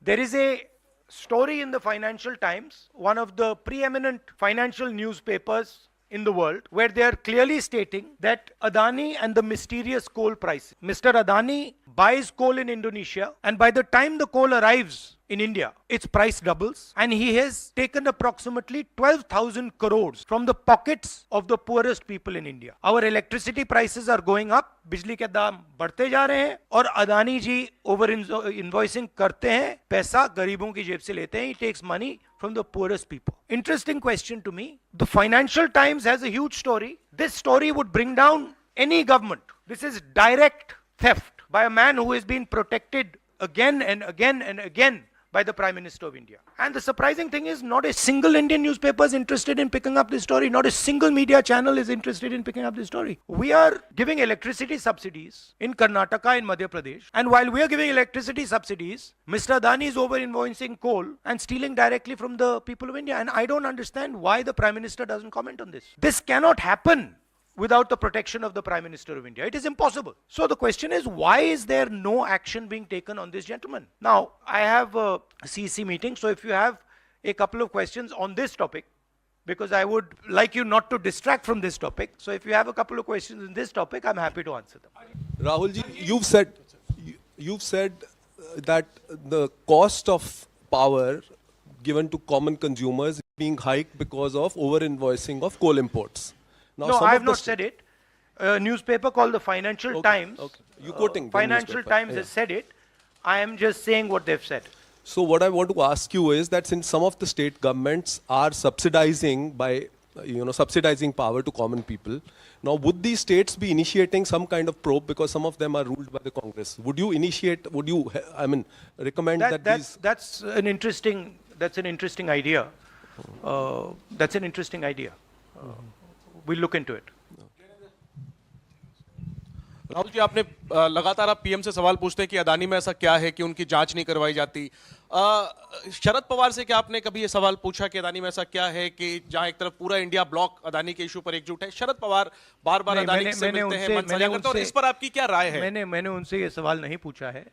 There is a story in the Financial Times, one of the preeminent financial newspapers in the world, where they are clearly stating that Adani and the mysterious coal price. Mr. Adani buys coal in Indonesia, and by the time the coal arrives in India, its price doubles, and he has taken approximately 12,000 crores from the pockets of the poorest people in India. Our electricity prices are going up, बिजली के दाम बढ़ते जा रहे हैं, और अदानी जी over invoicing करते हैं, पैसा गरीबों की जेब से लेते हैं. He takes money from the poorest people. Interesting question to me. The Financial Times has a huge story. This story would bring down any government. This is direct theft by a man who has been protected again and again and again by the Prime Minister of India. And the surprising thing is, not a single Indian newspaper is interested in picking up this story. Not a single media channel is interested in picking up this story. We are giving electricity subsidies in Karnataka, in Madhya Pradesh. And while we are giving electricity subsidies, Mr. Adani is over-invoicing coal and stealing directly from the people of India. And I don't understand why the Prime Minister doesn't comment on this. This cannot happen without the protection of the Prime Minister of India. It is impossible. So the question is, why is there no action being taken on this gentleman? Now, I have a CEC meeting, so if you have a couple of questions on this topic, because I would like you not to distract from this topic, so if you have a couple of questions in this topic, I'm happy to answer them. Rahul ji, you've said that the cost of power given to common consumers is being hiked because of over-invoicing of coal imports. Now, no, I have not said it. A newspaper called the Financial Times. Okay. You quoting Financial Times has said it. I am just saying what they've said. So what I want to ask you is that since some of the state governments are subsidizing by, subsidizing power to common people, now would these states be initiating some kind of probe because some of them are ruled by the Congress? Would you initiate? Would you, recommend that these? That's an interesting idea. That's an interesting idea. We'll look into it. Rahul ji, आपने लगातार आप PM से सवाल पूछते हैं कि अदानी में ऐसा क्या है कि उनकी जांच नहीं करवाई जाती. शरद पवार से क्या आपने कभी ये सवाल पूछा कि अदानी में ऐसा क्या है कि जहां एक तरफ पूरा इंडिया ब्लॉक अदानी के इशू पर एकजुट है? शरद पवार बार-बार अदानी से मिलते हैं, मंथन करते हैं, और इस पर आपकी क्या राय है? मैंने उनसे ये सवाल नहीं पूछा है.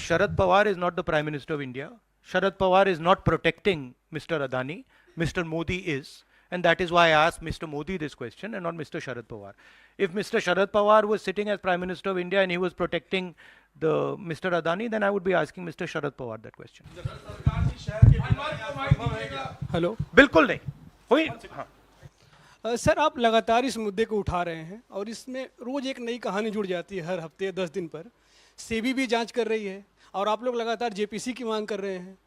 Sharad Pawar is not the prime minister of India. Sharad Pawar is not protecting mister Adani. Mr. Modi is. And that is why I asked Mr. Modi this question and not Mr. Sharad Pawar. If Mr. Sharad Pawar was sitting as Prime Minister of India and he was protecting Mr. Adani, then I would be asking Mr. Sharad Pawar that question. Hello, बिल्कुल नहीं हुई. हाँ. Sir, आप लगातार इस मुद्दे को उठा रहे हैं और इसमें रोज एक नई कहानी जुड़ जाती है. हर हफ्ते 10 दिन पर सेबी भी जांच कर रही है और आप लोग लगातार जेपीसी की मांग कर रहे हैं.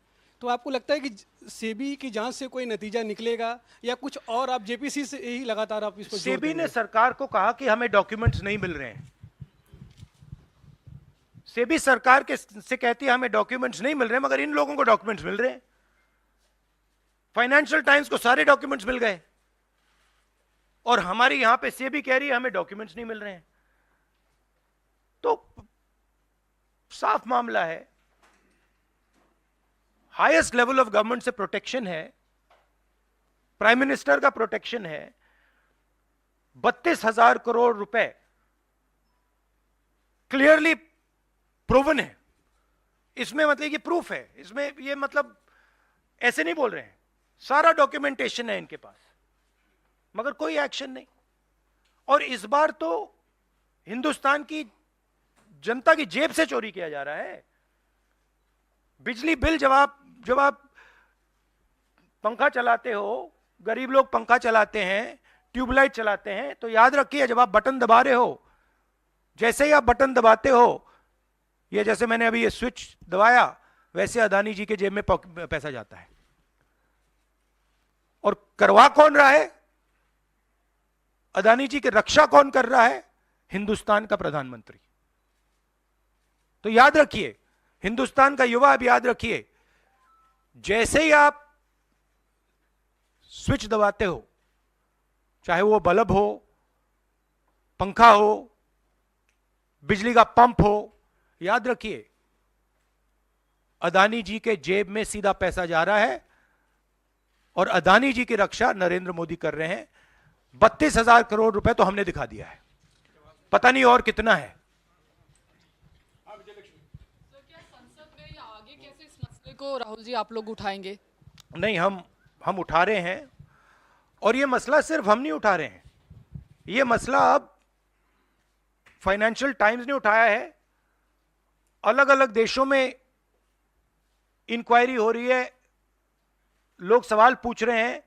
तो आपको लगता है कि सेबी की जांच से कोई नतीजा निकलेगा या कुछ और आप जेपीसी से ही लगातार आप इस पर? सेबी ने सरकार को कहा कि हमें डॉक्यूमेंट्स नहीं मिल रहे हैं. सेबी सरकार के से कहती है हमें डॉक्यूमेंट्स नहीं मिल रहे हैं, मगर इन लोगों को डॉक्यूमेंट्स मिल रहे हैं. फाइनेंशियल टाइम्स को सारे डॉक्यूमेंट्स मिल गए और हमारी यहां पे सेबी कह रही है हमें डॉक्यूमेंट्स नहीं मिल रहे हैं. तो साफ मामला है. हाईएस्ट लेवल ऑफ गवर्नमेंट से प्रोटेक्शन है, प्राइम मिनिस्टर का प्रोटेक्शन है. 32,000 करोड़ रुपए क्लियरली प्रूवन है. इसमें मतलब ये प्रूफ है, इसमें ये मतलब ऐसे नहीं बोल रहे हैं. सारा डॉक्यूमेंटेशन है इनके पास, मगर कोई एक्शन नहीं. और इस बार तो हिंदुस्तान की जनता की जेब से चोरी किया जा रहा है. बिजली बिल जब आप पंखा चलाते हो, गरीब लोग पंखा चलाते हैं, ट्यूबलाइट चलाते हैं, तो याद रखिए जब आप बटन दबा रहे हो, जैसे ही आप बटन दबाते हो, ये जैसे मैंने अभी ये स्विच दबाया, वैसे अदानी जी के जेब में पैसा जाता है. और करवा कौन रहा है? अदानी जी की रक्षा कौन कर रहा है? हिंदुस्तान का प्रधानमंत्री. तो याद रखिए, हिंदुस्तान का युवा, अब याद रखिए, जैसे ही आप स्विच दबाते हो, चाहे वो बल्ब हो, पंखा हो, बिजली का पंप हो, याद रखिए अदानी जी के जेब में सीधा पैसा जा रहा है और अदानी जी की रक्षा नरेंद्र मोदी कर रहे हैं. 32,000 करोड़ रुपए तो हमने दिखा दिया है, पता नहीं और कितना है. को राहुल जी आप लोग उठाएंगे? नहीं, हम उठा रहे हैं, और ये मसला सिर्फ हम नहीं उठा रहे हैं, ये मसला अब फाइनेंशियल टाइम्स ने उठाया है, अलग अलग देशों में इंक्वायरी हो रही है, लोग सवाल पूछ रहे हैं,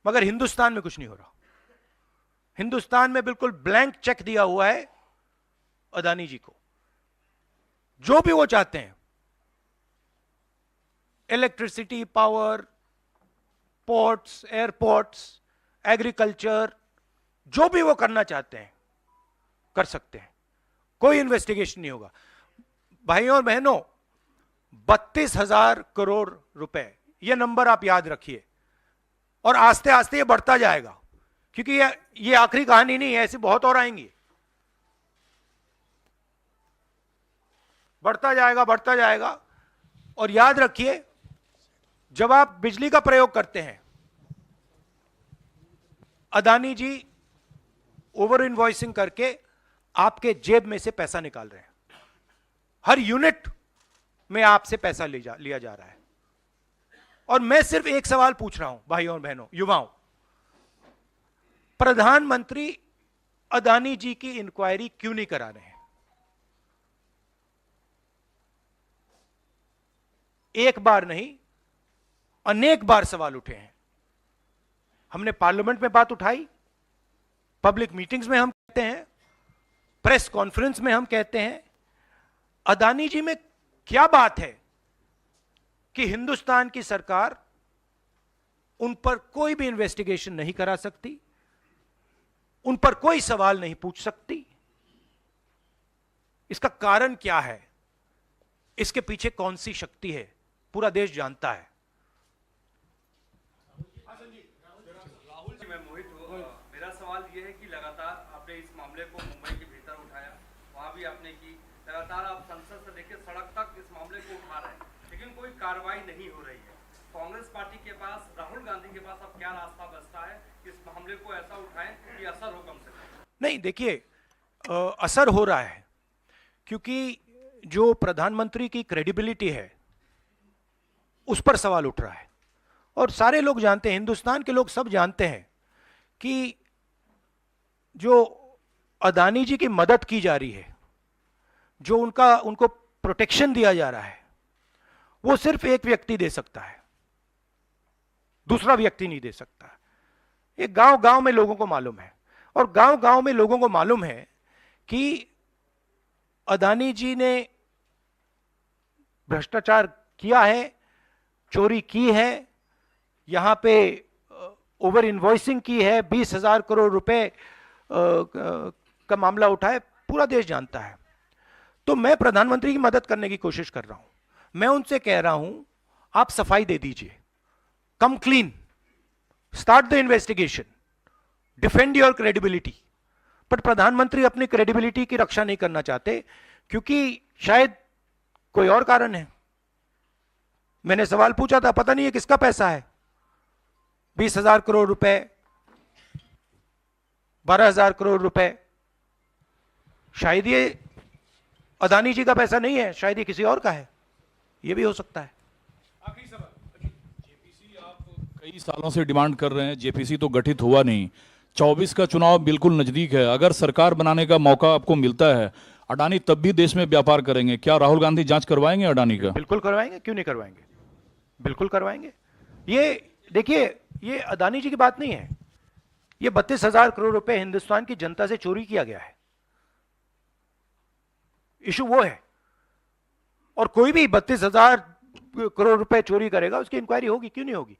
मगर हिंदुस्तान में कुछ नहीं हो रहा। हिंदुस्तान में बिल्कुल ब्लैंक चेक दिया हुआ है अदानी जी को, जो भी वो चाहते हैं, electricity, power, ports, airports, agriculture, जो भी वो करना चाहते हैं कर सकते हैं, कोई इन्वेस्टिगेशन नहीं होगा। भाइयों और बहनों, 32,000 करोड़ रुपए, ये नंबर आप याद रखिए, और आस्ते आस्ते ये बढ़ता जाएगा, क्योंकि ये आखिरी कहानी नहीं है, ऐसी बहुत और आएंगी। बढ़ता जाएगा, बढ़ता जाएगा। और याद रखिए, जब आप बिजली का प्रयोग करते हैं, अदानी जी ओवर इनवॉइसिंग करके आपके जेब में से पैसा निकाल रहे हैं, हर यूनिट में आपसे पैसा लिया जा रहा है। और मैं सिर्फ एक सवाल पूछ रहा हूं भाइयों और बहनों, युवाओं, प्रधानमंत्री अदानी जी की इंक्वायरी क्यों नहीं करा रहे हैं? एक बार नहीं, अनेक बार सवाल उठे हैं। हमने पार्लियामेंट में बात उठाई, पब्लिक मीटिंग्स में हम कहते हैं, प्रेस कॉन्फ्रेंस में हम कहते हैं, अदानी जी में क्या बात है कि हिंदुस्तान की सरकार उन पर कोई भी इन्वेस्टिगेशन नहीं करा सकती, उन पर कोई सवाल नहीं पूछ सकती? इसका कारण क्या है? इसके पीछे कौन सी शक्ति है? पूरा देश जानता है। राहुल जी, मैं मोहित हूँ। मेरा सवाल ये है कि लगातार आपने इस मामले को मुंबई के भीतर उठाया, वहाँ भी आपने की, लगातार आप संसद से लेकर सड़क तक इस मामले को उठा रहे हैं, लेकिन कोई कार्रवाई नहीं हो रही है। कांग्रेस पार्टी के पास, राहुल गांधी के पास अब क्या रास्ता बचता है इस मामले को ऐसा उठाएं कि असर हो कम से कम? नहीं, देखिए, असर हो रहा है, क्योंकि जो प्रधानमंत्री की क्रेडिबिलिटी है उस पर सवाल उठ रहा है। और सारे लोग जानते हैं, हिंदुस्तान के लोग सब जानते हैं कि जो अदानी जी की मदद की जा रही है, जो उनको प्रोटेक्शन दिया जा रहा है, वो सिर्फ एक व्यक्ति दे सकता है, दूसरा व्यक्ति नहीं दे सकता। ये गांव गांव में लोगों को मालूम है, और गांव गांव में लोगों को मालूम है कि अदानी जी ने भ्रष्टाचार किया है, चोरी की है, यहां पे ओवर इनवॉइसिंग की है, 20,000 करोड़ रुपए का मामला उठा है, पूरा देश जानता है। तो मैं प्रधानमंत्री की मदद करने की कोशिश कर रहा हूं। मैं उनसे कह रहा हूं, आप सफाई दे दीजिए, कम clean, start the investigation, defend your credibility. पर प्रधानमंत्री अपनी क्रेडिबिलिटी की रक्षा नहीं करना चाहते, क्योंकि शायद कोई और कारण है। मैंने सवाल पूछा था, पता नहीं है किसका पैसा है, 20,000 करोड़ रुपए, 12,000 करोड़ रुपए, शायद ये अदानी जी का पैसा नहीं है, शायद ये किसी और का है, ये भी हो सकता है। आखिरी सवाल। जेपीसी आप कई सालों से डिमांड कर रहे हैं, जेपीसी तो गठित हुआ नहीं, 24 का चुनाव बिल्कुल नजदीक है, अगर सरकार बनाने का मौका आपको मिलता है, अडानी तब भी देश में व्यापार करेंगे, क्या राहुल गांधी जांच करवाएंगे अडानी का? बिल्कुल करवाएंगे, क्यों नहीं करवाएंगे, बिल्कुल करवाएंगे। ये देखिए, ये अदानी जी की बात नहीं है, ये 32,000 करोड़ रुपए हिंदुस्तान की जनता से चोरी किया गया है, इशू वो है। और कोई भी 32,000 करोड़ रुपए चोरी करेगा, उसकी इंक्वायरी होगी, क्यों नहीं होगी?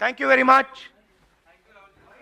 Thank you very much.